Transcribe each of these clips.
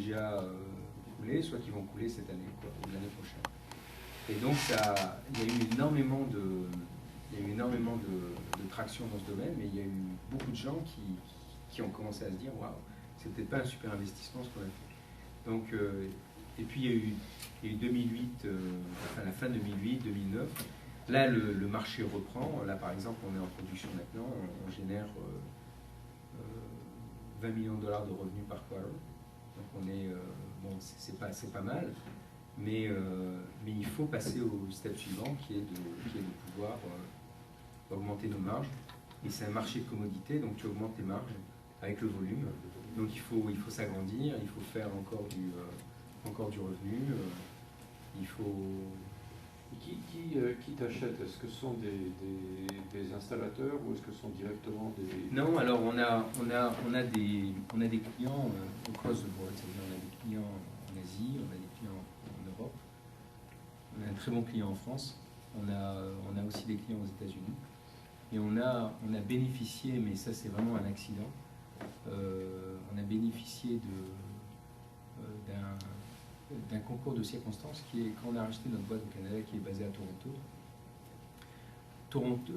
déjà coulé, soit qui vont couler cette année, quoi, ou l'année prochaine. Et donc, il y a eu énormément de traction dans ce domaine, mais il y a eu beaucoup de gens qui ont commencé à se dire « Waouh, c'est peut-être pas un super investissement ce qu'on a fait ». Donc, et puis il y a eu 2008, enfin la fin 2008, 2009. Là, le marché reprend. Là, par exemple, on est en production maintenant. On génère 20 millions de dollars de revenus par quarter. Donc, on est bon, c'est pas mal, mais il faut passer au step suivant, qui est de pouvoir augmenter nos marges. Et c'est un marché de commodité, donc tu augmentes tes marges avec le volume. Donc il faut s'agrandir, il faut faire encore du revenu. Il faut... Qui t'achète? Est-ce que ce sont des installateurs ou est-ce que ce sont directement des... Non, alors on a des clients across the board, c'est-à-dire on a des clients en Asie, on a des clients en Europe, on a un très bon client en France, on a aussi des clients aux États-Unis, et on a bénéficié, mais ça c'est vraiment un accident, on a bénéficié d'un concours de circonstances qui est quand on a racheté notre boîte au Canada qui est basée à Toronto.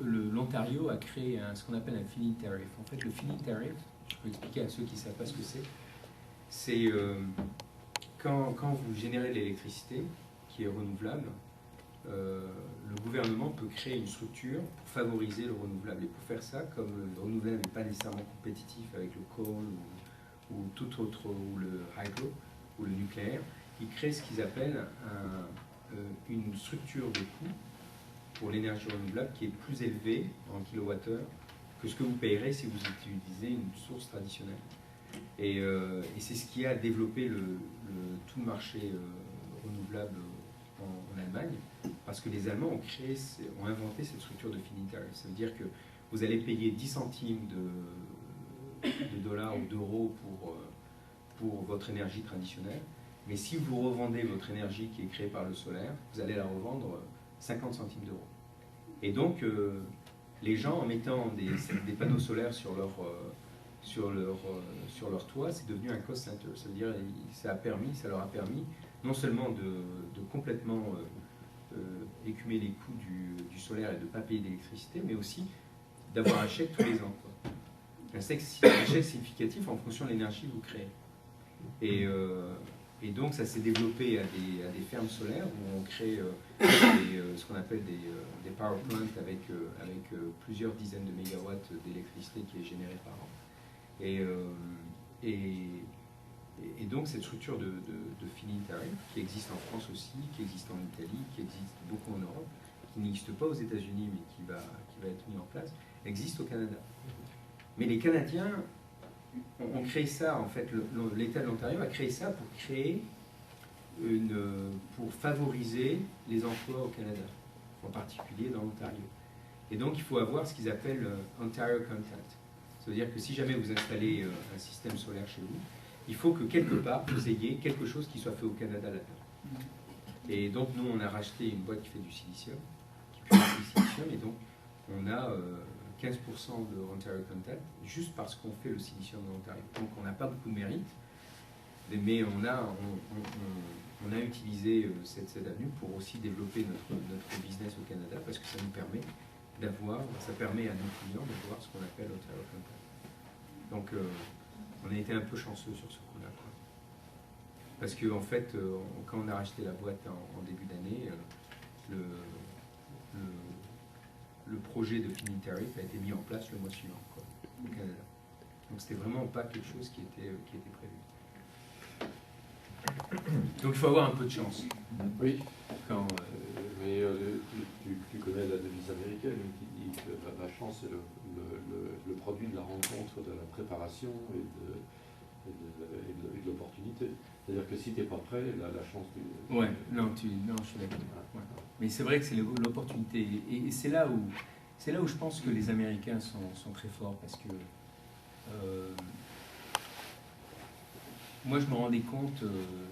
L'Ontario a créé ce qu'on appelle un feed-in tariff. En fait, le feed-in tariff, je peux expliquer à ceux qui ne savent pas ce que c'est quand vous générez de l'électricité qui est renouvelable, le gouvernement peut créer une structure pour favoriser le renouvelable. Et pour faire ça, comme le renouvelable n'est pas nécessairement compétitif avec le coal ou tout autre, ou le hydro, ou le nucléaire, il crée ce qu'ils appellent une structure de coût pour l'énergie renouvelable qui est plus élevée en kilowattheure que ce que vous payerez si vous utilisez une source traditionnelle. Et c'est ce qui a développé tout le marché renouvelable en Allemagne, parce que les Allemands ont inventé cette structure de feed-in tariff. Ça veut dire que vous allez payer 10 centimes de dollars ou d'euros pour votre énergie traditionnelle, mais si vous revendez votre énergie qui est créée par le solaire, vous allez la revendre 50 centimes d'euros. Et donc, les gens, en mettant des panneaux solaires sur leur toit, c'est devenu un cost center. Ça veut dire ça leur a permis non seulement de complètement écumer les coûts du solaire et de ne pas payer d'électricité, mais aussi d'avoir un chèque tous les ans, quoi. Un chèque significatif en fonction de l'énergie que vous créez. Et donc ça s'est développé à des fermes solaires où on crée ce qu'on appelle des power plants avec plusieurs dizaines de mégawatts d'électricité qui est générée par an. Et donc cette structure de feed-in tariff qui existe en France aussi, qui existe en Italie, qui existe beaucoup en Europe, qui n'existe pas aux États-Unis mais qui va être mis en place, existe au Canada. Mais les Canadiens ont créé ça, en fait, l'État de l'Ontario a créé ça pour favoriser les emplois au Canada, en particulier dans l'Ontario. Et donc il faut avoir ce qu'ils appellent Ontario Content. Ça veut dire que si jamais vous installez un système solaire chez vous, il faut que quelque part vous ayez quelque chose qui soit fait au Canada là-dedans. Et donc nous on a racheté une boîte qui fait du silicium, et donc on a 15% de Ontario Content juste parce qu'on fait le silicium en Ontario. Donc on n'a pas beaucoup de mérite, mais on a utilisé cette avenue pour aussi développer notre business au Canada parce que ça nous permet ça permet à nos clients d'avoir ce qu'on appelle Ontario Content. Donc on a été un peu chanceux sur ce coup-là, quoi. Parce que en fait, quand on a racheté la boîte en début d'année, le projet de feed-in tariff a été mis en place le mois suivant, quoi, au Canada. Donc c'était vraiment pas quelque chose qui était prévu. Donc il faut avoir un peu de chance. Oui. Mais tu connais la devise américaine qui dit que la chance est le produit de la rencontre, de la préparation et de l'opportunité. C'est-à-dire que si tu n'es pas prêt, la chance... Ouais, non, je suis d'accord. Ouais. Mais c'est vrai que c'est l'opportunité. Et c'est là où je pense que les Américains sont très forts parce que moi je me rendais compte,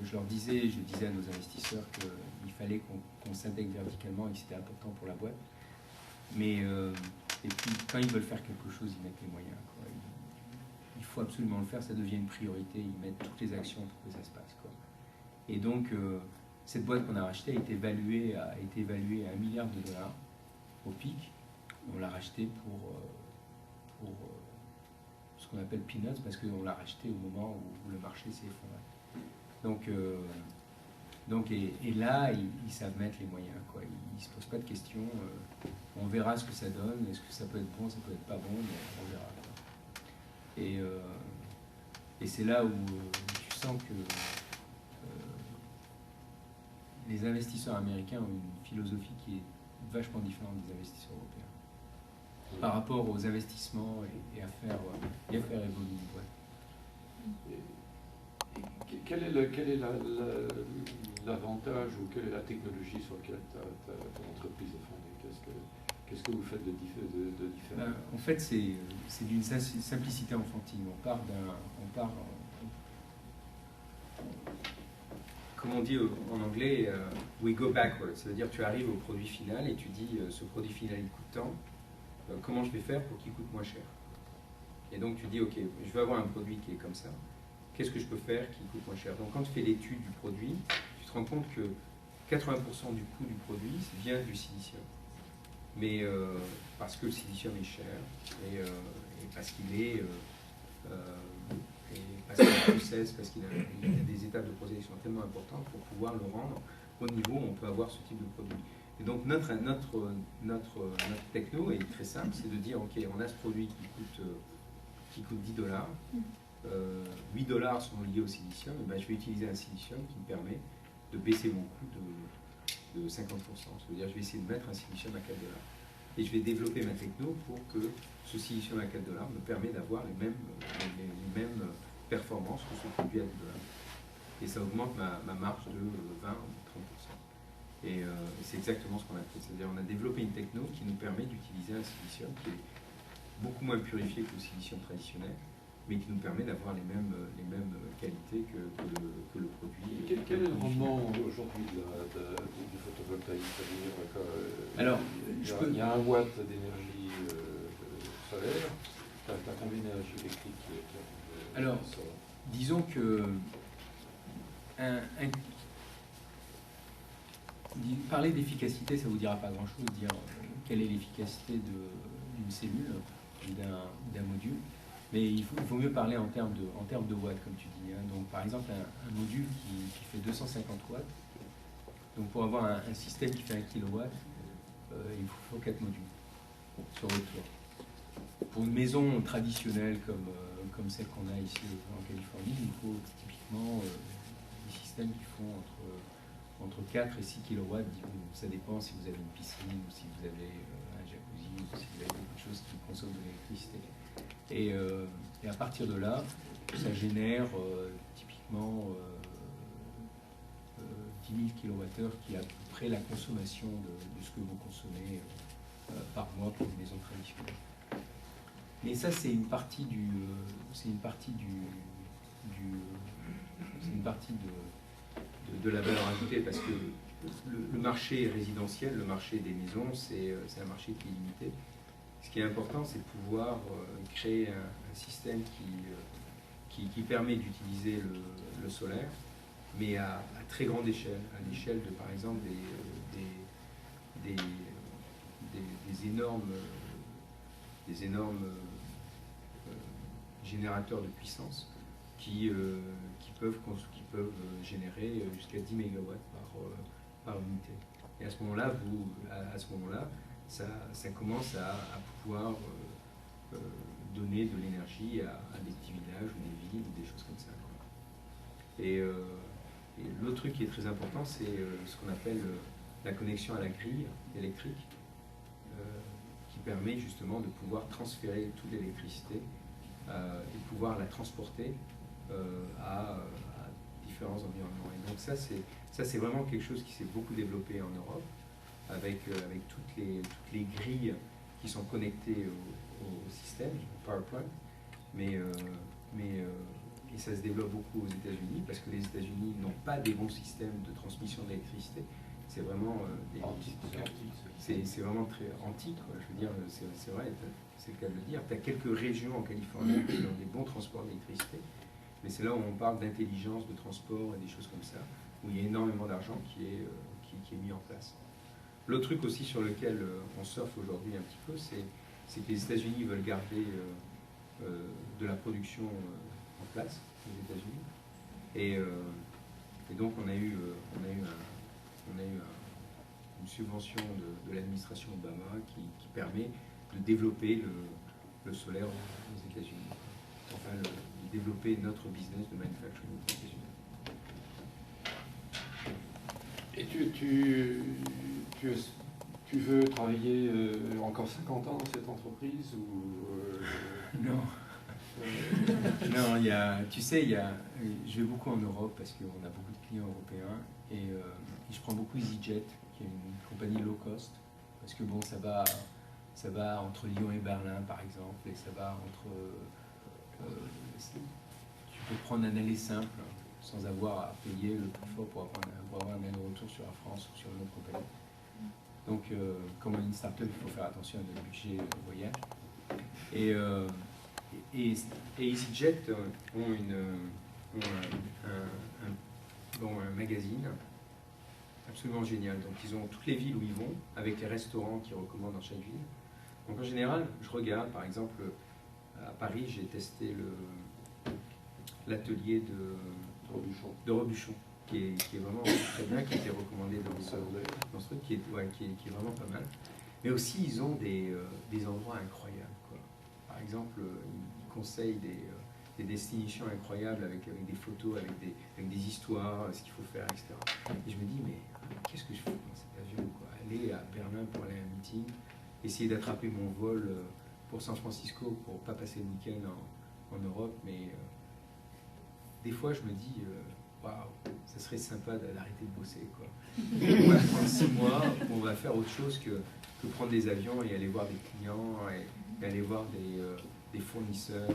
je disais à nos investisseurs qu'il fallait qu'on s'intègre verticalement et que c'était important pour la boîte. Mais et puis quand ils veulent faire quelque chose, ils mettent les moyens, quoi. il faut absolument le faire, ça devient une priorité, ils mettent toutes les actions pour que ça se passe, quoi. Et donc, cette boîte qu'on a rachetée a été évaluée à $1 milliard au pic. On l'a rachetée pour ce qu'on appelle peanuts, parce qu'on l'a racheté au moment où le marché s'est effondré. Donc, et là, ils savent mettre les moyens, quoi. Ils ne se posent pas de questions. On verra ce que ça donne. Est-ce que ça peut être bon, ça peut être pas bon, mais on verra, quoi. Et c'est là où tu sens que les investisseurs américains ont une philosophie qui est vachement différente des investisseurs européens par rapport aux investissements et à faire évoluer une boîte. Quel est l'avantage ou quelle est la technologie sur laquelle ton entreprise est fondée? Qu'est-ce que vous faites de différent? En fait, c'est d'une simplicité enfantine. Comme on dit en anglais, we go backwards. Ça veut dire que tu arrives au produit final et tu dis ce produit final il coûte tant, comment je vais faire pour qu'il coûte moins cher? Et donc tu dis ok, je veux avoir un produit qui est comme ça. Qu'est-ce que je peux faire qui coûte moins cher? Donc quand tu fais l'étude du produit, tu te rends compte que 80% du coût du produit vient du silicium. Mais parce que le silicium est cher et parce qu'il est parce qu'il processe, parce qu'il a des étapes de procession tellement importantes pour pouvoir le rendre au niveau où on peut avoir ce type de produit. Et donc notre techno est très simple, c'est de dire ok, on a ce produit qui coûte $10, $8 sont liés au silicium, et ben je vais utiliser un silicium qui me permet de baisser mon coût de 50%. Ça veut dire que je vais essayer de mettre un silicium à $4. Et je vais développer ma techno pour que ce silicium à $4 me permet d'avoir les mêmes performances que ce produit à $10. Et ça augmente ma marge de 20 ou 30%. Et c'est exactement ce qu'on a fait. C'est-à-dire qu'on a développé une techno qui nous permet d'utiliser un silicium qui est beaucoup moins purifié que le silicium traditionnel, mais qui nous permet d'avoir les mêmes qualités que le produit. Quel est le rendement aujourd'hui du photovoltaïque? Alors, il y a 1 watt d'énergie solaire. Tu as combien d'énergie électrique Alors, disons que parler d'efficacité, ça ne vous dira pas grand-chose, dire quelle est l'efficacité d'une cellule ou d'un module. Mais il vaut mieux parler en termes de watts, comme tu dis. Hein. Donc, par exemple, un module qui fait 250 watts, donc pour avoir un système qui fait 1 kilowatt, il faut 4 modules sur votre tour. Pour une maison traditionnelle comme celle qu'on a ici en Californie, il faut typiquement des systèmes qui font entre 4 et 6 kilowatts. Ça dépend si vous avez une piscine ou si vous avez un jacuzzi ou si vous avez quelque chose qui consomme de l'électricité. Et à partir de là, ça génère typiquement 10 000 kWh qui est à peu près la consommation de ce que vous consommez par mois pour une maison traditionnelle. Mais ça, c'est une partie de la valeur ajoutée, parce que le marché résidentiel, le marché des maisons, c'est un marché qui est limité. Ce qui est important, c'est de pouvoir créer un système qui permet d'utiliser le solaire, mais à très grande échelle, à l'échelle de, par exemple, des énormes générateurs de puissance qui peuvent générer jusqu'à 10 MW par unité. Et à ce moment-là, ça commence à pouvoir donner de l'énergie à des petits villages ou des villes ou des choses comme ça. Et l'autre truc qui est très important, c'est ce qu'on appelle la connexion à la grille électrique, qui permet justement de pouvoir transférer toute l'électricité et de pouvoir la transporter à différents environnements. Et donc ça c'est vraiment quelque chose qui s'est beaucoup développé en Europe, avec toutes les grilles qui sont connectées au système, au power plant, et ça se développe beaucoup aux États-Unis, parce que les États-Unis n'ont pas des bons systèmes de transmission d'électricité. c'est vraiment Antique, c'est vraiment très antique, quoi. Je veux dire, c'est vrai, c'est le cas de le dire. Tu as quelques régions en Californie qui ont des bons transports d'électricité, mais c'est là où on parle d'intelligence, de transport et des choses comme ça, où il y a énormément d'argent qui est mis en place. L'autre truc aussi sur lequel on surfe aujourd'hui un petit peu, c'est que les États-Unis veulent garder de la production en place aux États-Unis. Et donc on a eu une subvention de l'administration Obama qui permet de développer le solaire aux États-Unis. Enfin, de développer notre business de manufacturing aux États-Unis. Et tu veux travailler encore 50 ans dans cette entreprise ou Non. Non, tu sais, je vais beaucoup en Europe parce qu'on a beaucoup de clients européens et je prends beaucoup EasyJet, qui est une compagnie low cost, parce que bon, ça va entre Lyon et Berlin par exemple, et ça va entre... tu peux prendre un aller simple sans avoir à payer le plus fort pour avoir un aller-retour sur la France ou sur une autre compagnie. Donc, comme une start-up, il faut faire attention à notre budget voyage. Et EasyJet ont un magazine absolument génial. Donc ils ont toutes les villes où ils vont, avec les restaurants qu'ils recommandent dans chaque ville. Donc en général, je regarde, par exemple, à Paris, j'ai testé l'atelier de Robuchon, qui est vraiment très bien, qui a été recommandé dans ce truc, qui est vraiment pas mal. Mais aussi, ils ont des endroits incroyables, quoi. Par exemple, ils conseillent des destinations incroyables avec des photos, avec des histoires, ce qu'il faut faire, etc. Et je me dis, mais qu'est-ce que je fais dans cet avion, quoi? Aller à Berlin pour aller à un meeting, essayer d'attraper mon vol pour San Francisco pour pas passer le week-end en Europe, mais des fois je me dis, waouh, ça serait sympa d'arrêter de bosser, quoi. On va prendre 6 mois, on va faire autre chose que prendre des avions et aller voir des clients et aller voir des fournisseurs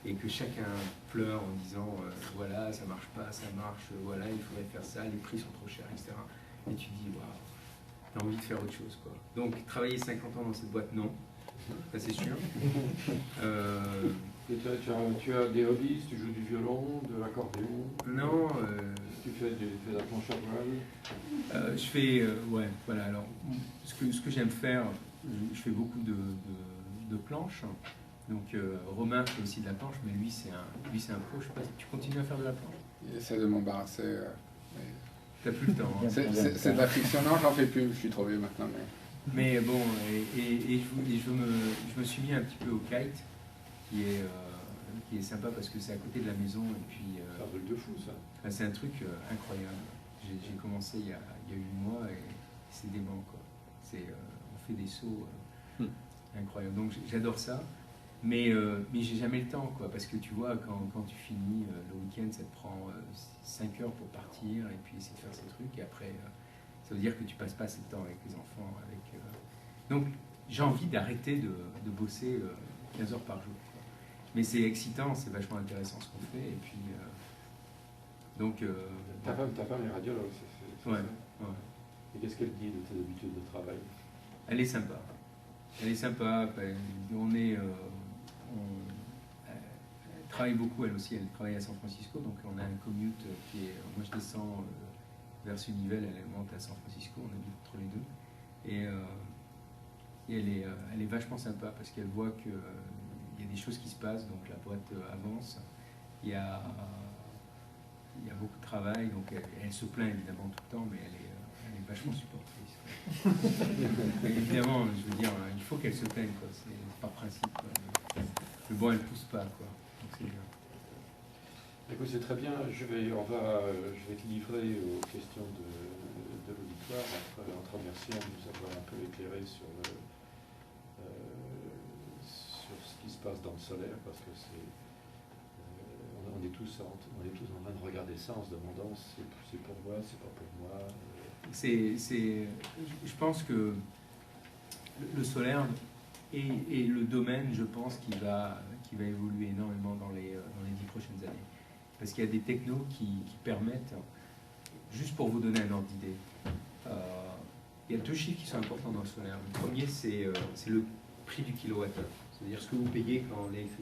et que chacun pleure en disant voilà, ça marche pas, ça marche, voilà, il faudrait faire ça, les prix sont trop chers, etc. Et tu te dis waouh, t'as envie de faire autre chose, quoi. Donc travailler 50 ans dans cette boîte, non, ça c'est sûr. Et tu as des hobbies, tu joues du violon, de l'accordéon? Non. Tu fais de la planche à voile? Je fais, ouais, voilà, alors, ce que j'aime faire, je fais beaucoup de planches. Donc Romain fait aussi de la planche, mais lui c'est un pro. Je sais pas si tu continues à faire de la planche. J'essaie de m'embarrasser. T'as plus le temps. Hein. C'est de la fiction, non, j'en fais plus, je suis trop vieux maintenant. Mais bon, je me suis mis un petit peu au kite, qui est sympa parce que c'est à côté de la maison. Et puis, c'est un truc de fou, ça. C'est un truc incroyable. J'ai commencé il y a 8 mois et c'est dément, quoi. On fait des sauts incroyables. Donc j'adore ça. Mais j'ai jamais le temps, quoi, parce que tu vois, quand tu finis le week-end, ça te prend 5 heures pour partir et puis essayer de faire ces trucs. Et après, ça veut dire que tu passes pas assez de temps avec les enfants. Donc, j'ai envie d'arrêter de bosser 15 heures par jour, quoi. Mais c'est excitant, c'est vachement intéressant ce qu'on fait. Et puis, ta femme est radiologue, c'est ouais, ça? Ouais. Et qu'est-ce qu'elle dit de tes habitudes de travail? Elle est sympa. Elle est sympa. Elle travaille beaucoup, elle aussi, elle travaille à San Francisco, donc on a un commute qui est... Moi je descends vers Sunnyvale, elle monte à San Francisco, on habite entre les deux. Et elle est vachement sympa parce qu'elle voit qu'il y a des choses qui se passent, donc la boîte avance, il y a beaucoup de travail, donc elle se plaint évidemment tout le temps, mais elle est vachement supportrice. Mais évidemment, je veux dire, il faut qu'elle se plaigne, quoi. C'est par principe, quoi. Le bon, elle pousse pas, quoi. Donc c'est bien. Écoute, c'est très bien. Je vais te livrer aux questions de l'auditoire en te remerciant de nous avoir un peu éclairé sur ce qui se passe dans le solaire, parce que on est tous en train de regarder ça en se demandant c'est pour moi, c'est pas pour moi. Je pense que le solaire est le domaine, je pense, qui va évoluer énormément dans les 10 prochaines années. Parce qu'il y a des technos qui permettent juste pour vous donner un ordre d'idée, il y a deux chiffres qui sont importants dans le solaire. Le premier, c'est le prix du kilowattheure, c'est-à-dire ce que vous payez quand l'électricité